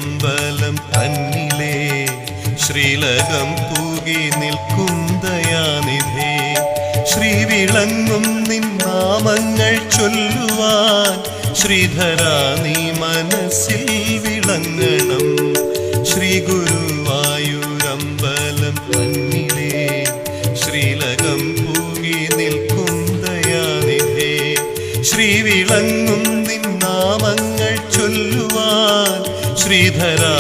അമ്പലം തന്നിലേ ശ്രീലകം പൂകി നിൽക്കും ദയാനിധേ ശ്രീവിളങ്ങും നിൻ നാമങ്ങൾ ചൊല്ലുവാൻ ശ്രീധരാ നീ മനസ്സിൽ വിളങ്ങണം ശ്രീ ഗുരുവായൂരമ്പലം തന്നിലേ ശ്രീലകം പൂകി നിൽക്കും ദയാനിധേ ശ്രീവിളങ്ങും നിൻ നാമങ്ങൾ ചൊല്ലുവാൻ ശ്രീധരാ